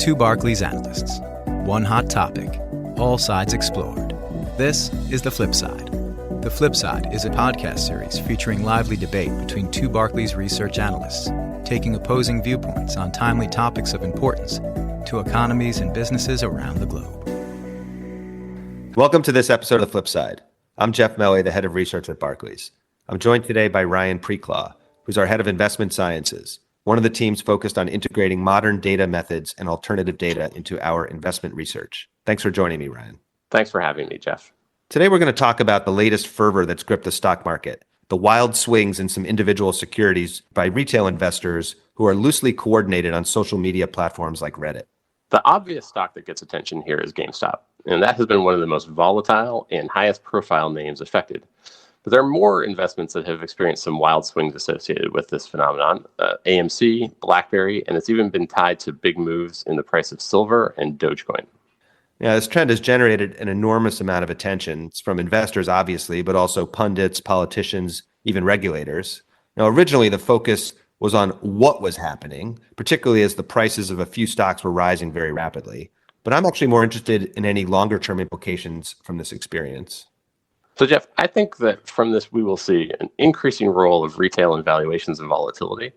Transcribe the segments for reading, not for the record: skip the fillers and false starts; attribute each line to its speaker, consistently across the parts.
Speaker 1: Two Barclays analysts, one hot topic, all sides explored. This is The Flip Side. The Flip Side is a podcast series featuring lively debate between two Barclays research analysts, taking opposing viewpoints on timely topics of importance to economies and businesses around the globe.
Speaker 2: Welcome to this episode of The Flip Side. I'm Jeff Meli, the head of research at Barclays. I'm joined today by Ryan Preclaw, who's our head of investment sciences, one of the teams focused on integrating modern data methods and alternative data into our investment research. Thanks for joining me, Ryan.
Speaker 3: Thanks for having me, Jeff.
Speaker 2: Today, we're going to talk about the latest fervor that's gripped the stock market, the wild swings in some individual securities by retail investors who are loosely coordinated on social media platforms like Reddit.
Speaker 3: The obvious stock that gets attention here is GameStop, and that has been one of the most volatile and highest profile names affected. But there are more investments that have experienced some wild swings associated with this phenomenon. AMC, BlackBerry, and it's even been tied to big moves in the price of silver and Dogecoin.
Speaker 2: Yeah, this trend has generated an enormous amount of attention. It's from investors, obviously, but also pundits, politicians, even regulators. Now, originally, the focus was on what was happening, particularly as the prices of a few stocks were rising very rapidly. But I'm actually more interested in any longer-term implications from this experience.
Speaker 3: So, Jeff, I think that from this, we will see an increasing role of retail in valuations and volatility.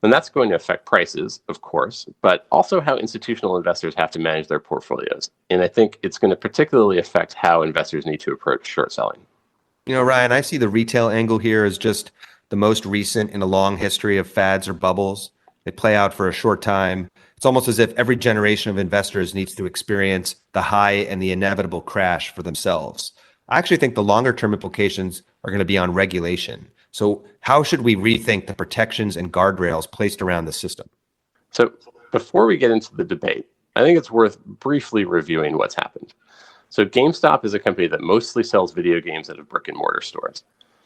Speaker 3: And that's going to affect prices, of course, but also how institutional investors have to manage their portfolios. And I think it's going to particularly affect how investors need to approach short selling.
Speaker 2: You know, Ryan, I see the retail angle here as just the most recent in a long history of fads or bubbles. They play out for a short time. It's almost as if every generation of investors needs to experience the high and the inevitable crash for themselves. I actually think the longer term implications are going to be on regulation. So how should we rethink the protections and guardrails placed around the system?
Speaker 3: So before we get into the debate, I think it's worth briefly reviewing what's happened. So GameStop is a company that mostly sells video games at brick and mortar stores.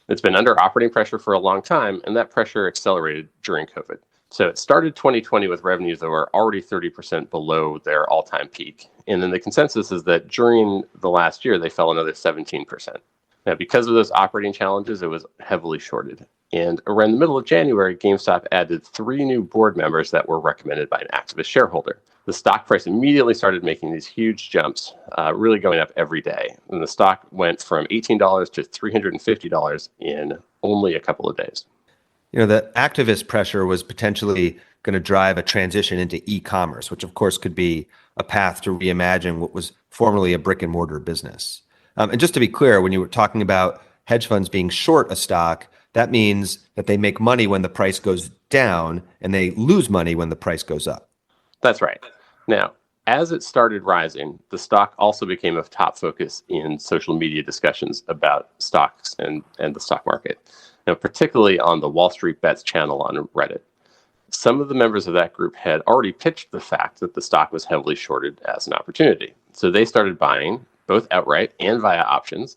Speaker 3: It's been under operating pressure for a long time, and that pressure accelerated during COVID. So it started 2020 with revenues that were already 30% below their all-time peak. And then the consensus is that during the last year, they fell another 17%. Now, because of those operating challenges, it was heavily shorted. And around the middle of January, GameStop added 3 new board members that were recommended by an activist shareholder. The stock price immediately started making these huge jumps, really going up every day. And the stock went from $18 to $350 in only a couple of days.
Speaker 2: You know, the activist pressure was potentially going to drive a transition into e-commerce, which of course could be a path to reimagine what was formerly a brick and mortar business. And just to be clear, when you were talking about hedge funds being short a stock, that means that they make money when the price goes down and they lose money when the price goes up.
Speaker 3: That's right. Now, as it started rising, the stock also became a top focus in social media discussions about stocks and the stock market. Now, particularly on the Wall Street Bets channel on Reddit. Some of the members of that group had already pitched the fact that the stock was heavily shorted as an opportunity. So they started buying, both outright and via options,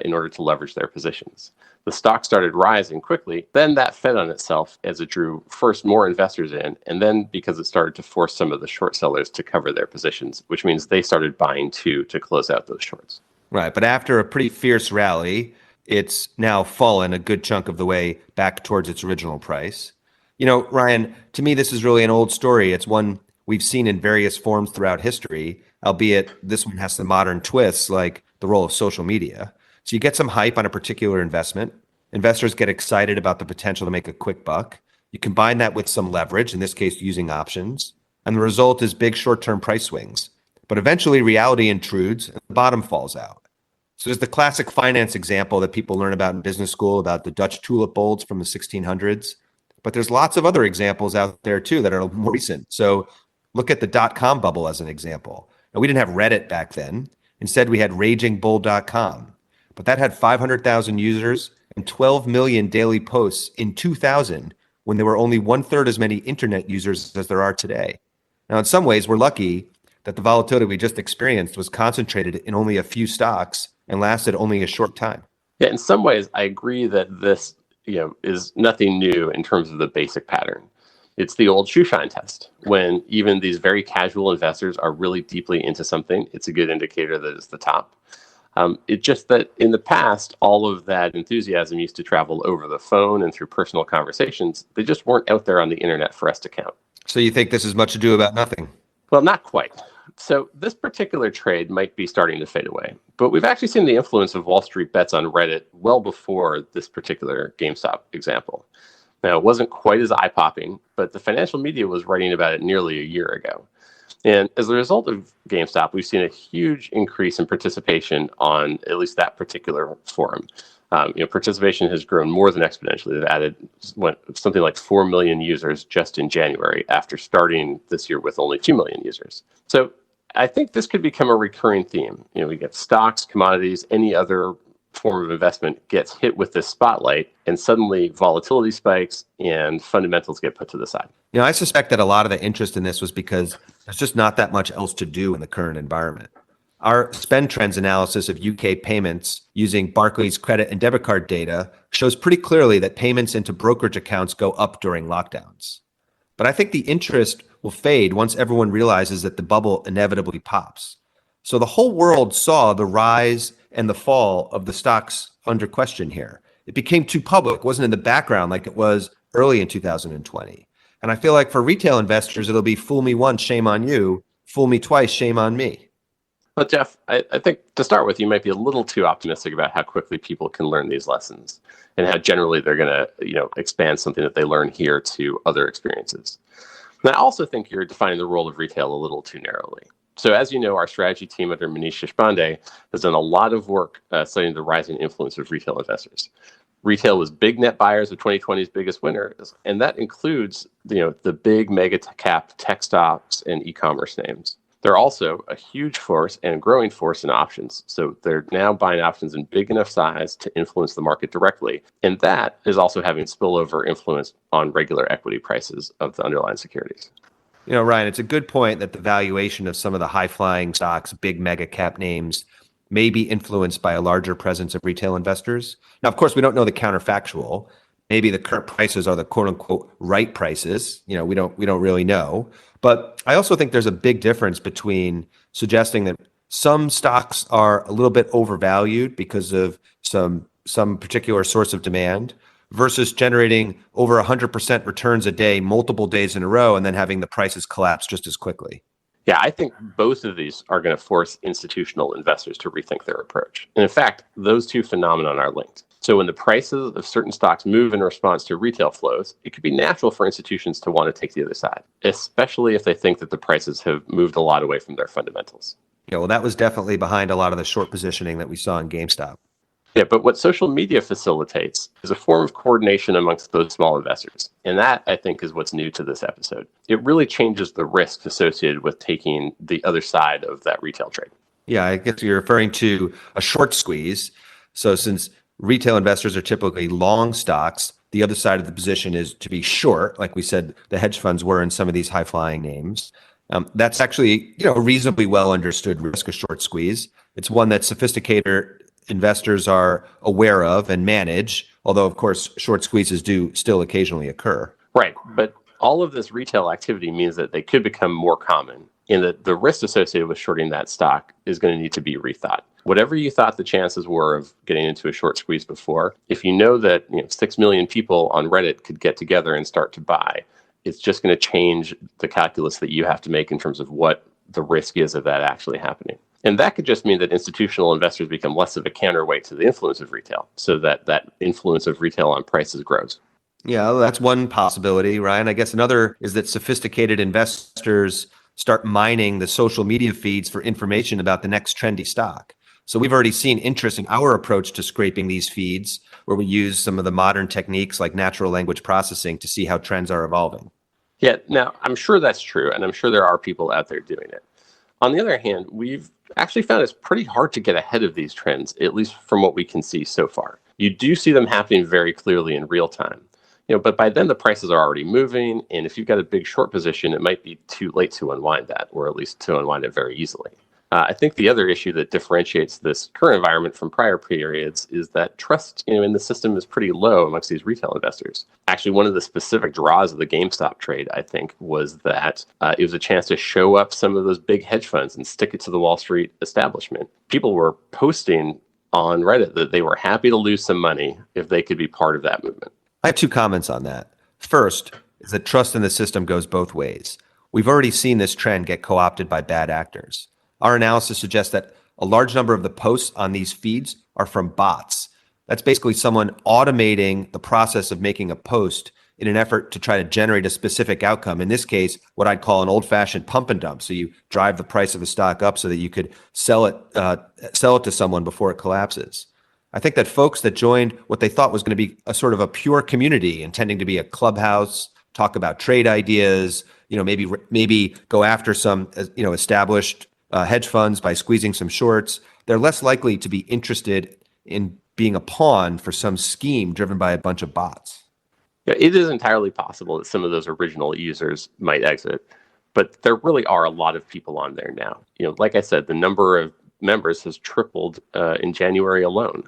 Speaker 3: in order to leverage their positions. The stock started rising quickly. Then that fed on itself as it drew first more investors in, and then because it started to force some of the short sellers to cover their positions, which means they started buying too to close out those shorts.
Speaker 2: Right, but after a pretty fierce rally, it's now fallen a good chunk of the way back towards its original price. You know, Ryan, to me, this is really an old story. It's one we've seen in various forms throughout history, albeit this one has some modern twists like the role of social media. So you get some hype on a particular investment. Investors get excited about the potential to make a quick buck. You combine that with some leverage, in this case, using options. And the result is big short-term price swings. But eventually reality intrudes and the bottom falls out. So there's the classic finance example that people learn about in business school about the Dutch tulip bulbs from the 1600s. But there's lots of other examples out there too that are more recent. So look at the dot-com bubble as an example. Now, we didn't have Reddit back then. Instead, we had ragingbull.com. But that had 500,000 users and 12 million daily posts in 2000 when there were only 1/3 as many internet users as there are today. Now, in some ways, we're lucky that the volatility we just experienced was concentrated in only a few stocks and lasted only a short time.
Speaker 3: Yeah, in some ways, I agree that this is nothing new in terms of the basic pattern. It's the old shoe shine test. When even these very casual investors are really deeply into something, it's a good indicator that it's the top. It's just that in the past, all of that enthusiasm used to travel over the phone and through personal conversations. They just weren't out there on the internet for us to count.
Speaker 2: So you think this is much ado about nothing?
Speaker 3: Well, not quite. So this particular trade might be starting to fade away, but we've actually seen the influence of Wall Street bets on Reddit well before this particular GameStop example. Now, it wasn't quite as eye-popping, but the financial media was writing about it nearly a year ago. And as a result of GameStop, we've seen a huge increase in participation on at least that particular forum. Participation has grown more than exponentially. They've added something like 4 million users just in January after starting this year with only 2 million users. So I think this could become a recurring theme. We get stocks, commodities, any other form of investment gets hit with this spotlight, and suddenly volatility spikes and fundamentals get put to the side.
Speaker 2: I suspect that a lot of the interest in this was because there's just not that much else to do in the current environment. Our spend trends analysis of UK payments using Barclays credit and debit card data shows pretty clearly that payments into brokerage accounts go up during lockdowns. But I think the interest will fade once everyone realizes that the bubble inevitably pops. So the whole world saw the rise and the fall of the stocks under question here. It became too public, wasn't in the background like it was early in 2020. And I feel like for retail investors, it'll be fool me once, shame on you, fool me twice, shame on me.
Speaker 3: Well, Jeff, I think to start with, you might be a little too optimistic about how quickly people can learn these lessons and how generally they're going to, expand something that they learn here to other experiences. And I also think you're defining the role of retail a little too narrowly. So as you know, our strategy team under Manish Deshpande has done a lot of work studying the rising influence of retail investors. Retail was big net buyers of 2020's biggest winners, and that includes the big mega cap tech stocks and e-commerce names. They're also a huge force and growing force in options. So they're now buying options in big enough size to influence the market directly. And that is also having spillover influence on regular equity prices of the underlying securities.
Speaker 2: Ryan, it's a good point that the valuation of some of the high-flying stocks, big mega cap names, may be influenced by a larger presence of retail investors. Now, of course, we don't know the counterfactual. Maybe the current prices are the quote unquote right prices. We don't really know. But I also think there's a big difference between suggesting that some stocks are a little bit overvalued because of some particular source of demand versus generating over 100% returns a day, multiple days in a row, and then having the prices collapse just as quickly.
Speaker 3: Yeah, I think both of these are going to force institutional investors to rethink their approach. And in fact, those two phenomena are linked. So when the prices of certain stocks move in response to retail flows, it could be natural for institutions to want to take the other side, especially if they think that the prices have moved a lot away from their fundamentals.
Speaker 2: Yeah, well, that was definitely behind a lot of the short positioning that we saw in GameStop.
Speaker 3: Yeah, but what social media facilitates is a form of coordination amongst those small investors. And that, I think, is what's new to this episode. It really changes the risk associated with taking the other side of that retail trade.
Speaker 2: Yeah, I guess you're referring to a short squeeze. So since retail investors are typically long stocks, the other side of the position is to be short, like we said the hedge funds were in some of these high-flying names. That's actually a reasonably well understood risk of short squeeze. It's one that sophisticated investors are aware of and manage, although, of course, short squeezes do still occasionally occur.
Speaker 3: Right. But all of this retail activity means that they could become more common, and that the risk associated with shorting that stock is going to need to be rethought. Whatever you thought the chances were of getting into a short squeeze before, if you know that 6 million people on Reddit could get together and start to buy, it's just going to change the calculus that you have to make in terms of what the risk is of that actually happening. And that could just mean that institutional investors become less of a counterweight to the influence of retail, so that that influence of retail on prices grows.
Speaker 2: Yeah, well, that's one possibility, Ryan. I guess another is that sophisticated investors start mining the social media feeds for information about the next trendy stock. So we've already seen interest in our approach to scraping these feeds, where we use some of the modern techniques like natural language processing to see how trends are evolving.
Speaker 3: Yeah, now I'm sure that's true, and I'm sure there are people out there doing it. On the other hand, we've actually found it's pretty hard to get ahead of these trends, at least from what we can see so far. You do see them happening very clearly in real time. But by then the prices are already moving, and if you've got a big short position, it might be too late to unwind that, or at least to unwind it very easily. I think the other issue that differentiates this current environment from prior periods is that trust in the system is pretty low amongst these retail investors. Actually, one of the specific draws of the GameStop trade, I think, was that it was a chance to show up some of those big hedge funds and stick it to the Wall Street establishment. People were posting on Reddit that they were happy to lose some money if they could be part of that movement.
Speaker 2: I have two comments on that. First is that trust in the system goes both ways. we've already seen this trend get co-opted by bad actors. Our analysis suggests that a large number of the posts on these feeds are from bots. That's basically someone automating the process of making a post in an effort to try to generate a specific outcome. In this case, what I'd call an old-fashioned pump and dump. So you drive the price of a stock up so that you could sell it to someone before it collapses. I think that folks that joined what they thought was going to be a sort of a pure community, intending to be a clubhouse, talk about trade ideas, maybe go after some established hedge funds by squeezing some shorts. They're less likely to be interested in being a pawn for some scheme driven by a bunch of bots.
Speaker 3: Yeah, it is entirely possible that some of those original users might exit, but there really are a lot of people on there now. Like I said, the number of members has tripled in January alone.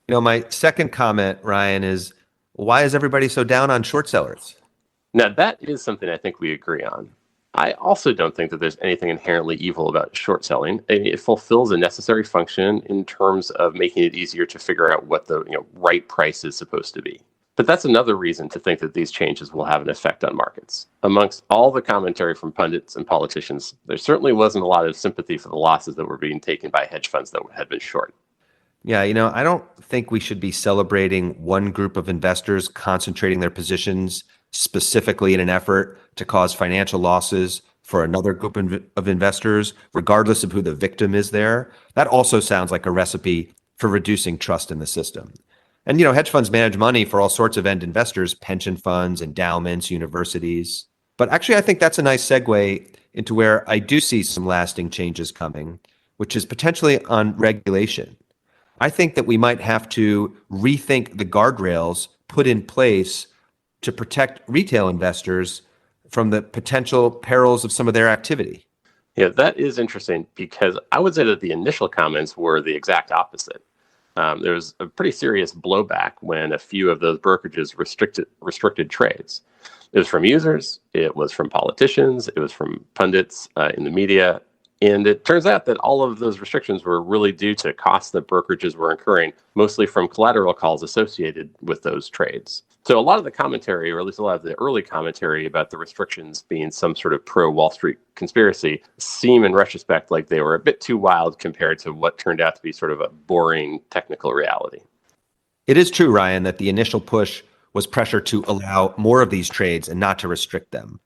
Speaker 2: My second comment, Ryan, is why is everybody so down on short sellers?
Speaker 3: Now, that is something I think we agree on. I also don't think that there's anything inherently evil about short selling. It fulfills a necessary function in terms of making it easier to figure out what the right price is supposed to be. But that's another reason to think that these changes will have an effect on markets. Amongst all the commentary from pundits and politicians, there certainly wasn't a lot of sympathy for the losses that were being taken by hedge funds that had been short.
Speaker 2: Yeah, I don't think we should be celebrating one group of investors concentrating their positions specifically in an effort to cause financial losses for another group of investors, regardless of who the victim is there. That also sounds like a recipe for reducing trust in the system. And, hedge funds manage money for all sorts of end investors, pension funds, endowments, universities. But actually, I think that's a nice segue into where I do see some lasting changes coming, which is potentially on regulation. I think that we might have to rethink the guardrails put in place to protect retail investors from the potential perils of some of their activity.
Speaker 3: Yeah, that is interesting because I would say that the initial comments were the exact opposite. There was a pretty serious blowback when a few of those brokerages restricted trades. It was from users, it was from politicians, it was from pundits in the media. And it turns out that all of those restrictions were really due to costs that brokerages were incurring, mostly from collateral calls associated with those trades. So a lot of the commentary, or at least a lot of the early commentary about the restrictions being some sort of pro-Wall Street conspiracy, seem in retrospect like they were a bit too wild compared to what turned out to be sort of a boring technical reality.
Speaker 2: It is true, Ryan, that the initial push was pressure to allow more of these trades and not to restrict them.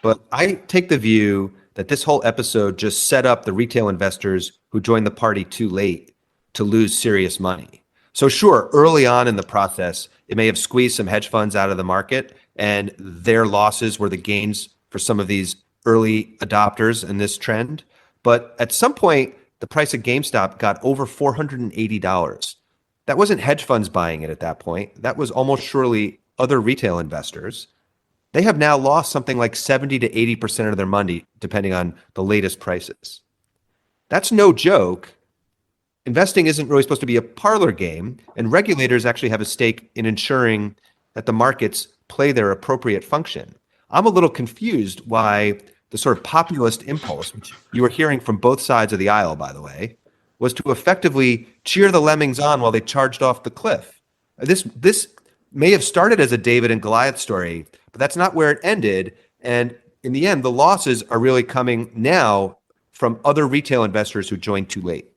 Speaker 2: But I take the view that this whole episode just set up the retail investors who joined the party too late to lose serious money. So sure, early on in the process, it may have squeezed some hedge funds out of the market, and their losses were the gains for some of these early adopters in this trend. But at some point, the price of GameStop got over $480. That wasn't hedge funds buying it at that point. That was almost surely other retail investors. They have now lost something like 70 to 80% of their money, depending on the latest prices. That's no joke. Investing isn't really supposed to be a parlor game, and regulators actually have a stake in ensuring that the markets play their appropriate function. I'm a little confused why the sort of populist impulse, which you were hearing from both sides of the aisle, by the way, was to effectively cheer the lemmings on while they charged off the cliff. This may have started as a David and Goliath story, but that's not where it ended. And in the end, the losses are really coming now from other retail investors who joined too late.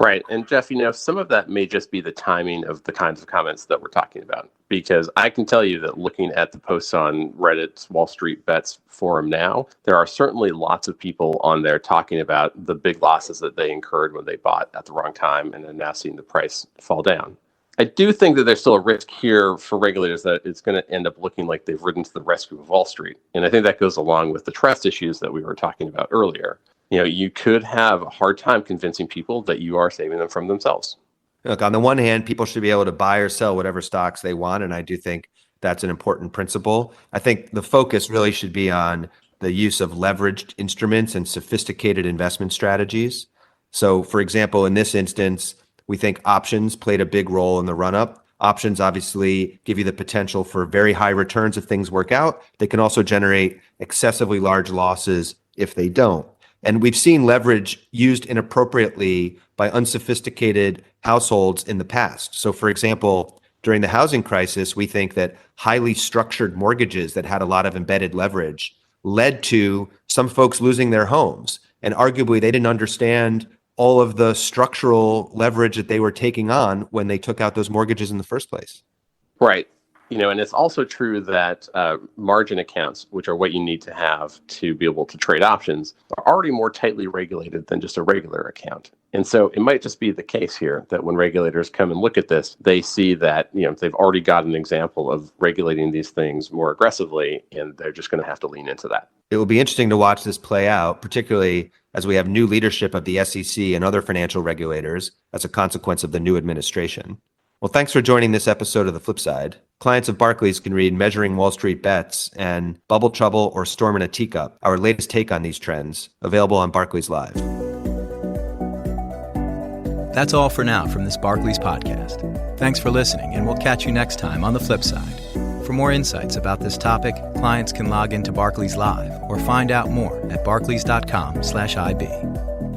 Speaker 3: Right. And Jeff, some of that may just be the timing of the kinds of comments that we're talking about, because I can tell you that looking at the posts on Reddit's Wall Street Bets forum now, there are certainly lots of people on there talking about the big losses that they incurred when they bought at the wrong time and then now seeing the price fall down. I do think that there's still a risk here for regulators that it's going to end up looking like they've ridden to the rescue of Wall Street. And I think that goes along with the trust issues that we were talking about earlier. You could have a hard time convincing people that you are saving them from themselves.
Speaker 2: Look, on the one hand, people should be able to buy or sell whatever stocks they want, and I do think that's an important principle. I think the focus really should be on the use of leveraged instruments and sophisticated investment strategies. So, for example, in this instance, we think options played a big role in the run-up. Options obviously give you the potential for very high returns if things work out. They can also generate excessively large losses if they don't. And we've seen leverage used inappropriately by unsophisticated households in the past. So, for example, during the housing crisis, we think that highly structured mortgages that had a lot of embedded leverage led to some folks losing their homes. And arguably, they didn't understand all of the structural leverage that they were taking on when they took out those mortgages in the first place.
Speaker 3: Right. And it's also true that margin accounts, which are what you need to have to be able to trade options, are already more tightly regulated than just a regular account. And so it might just be the case here that when regulators come and look at this, they see that, they've already got an example of regulating these things more aggressively, and they're just going to have to lean into that.
Speaker 2: It will be interesting to watch this play out, particularly as we have new leadership of the SEC and other financial regulators as a consequence of the new administration. Well, thanks for joining this episode of The Flip Side. Clients of Barclays can read Measuring Wall Street Bets and Bubble Trouble or Storm in a Teacup, our latest take on these trends, available on Barclays Live.
Speaker 1: That's all for now from this Barclays podcast. Thanks for listening, and we'll catch you next time on The Flip Side. For more insights about this topic, clients can log into Barclays Live or find out more at barclays.com/IB.